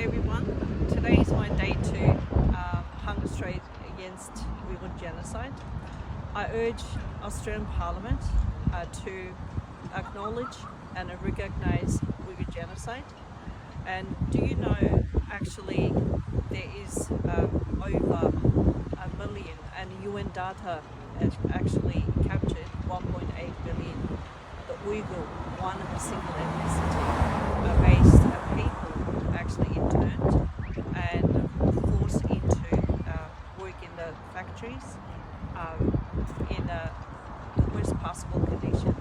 everyone. Today is my day 2 hunger strike against Uyghur genocide. I urge Australian Parliament to acknowledge and recognize Uyghur genocide. And do you know actually there is over a million, and UN data has actually captured 1.8 billion the Uyghur, one single ethnicity based people actually interned and forced into work in the factories in the worst possible condition.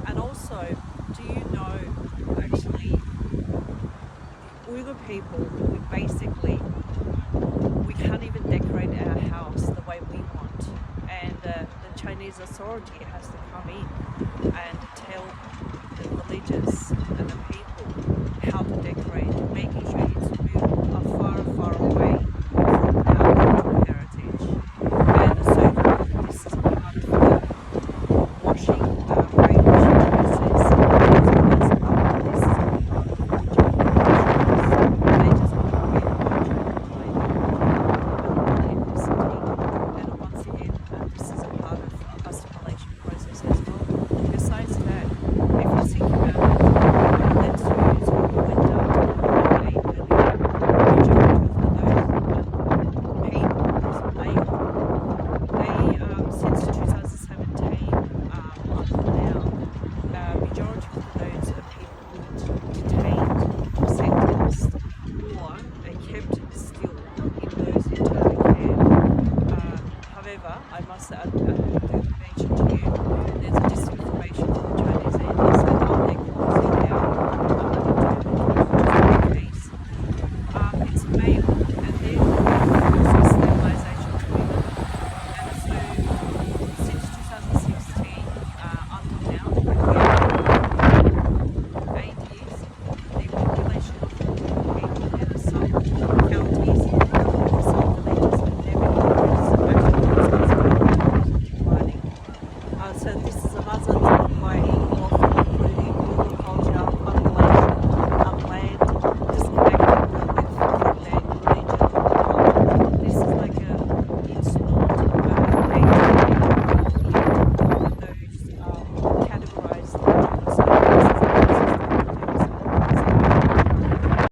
And also, do you know actually Uyghur people, we can't even decorate our house the way we want, and the Chinese authority has to come in and tell the villagers and the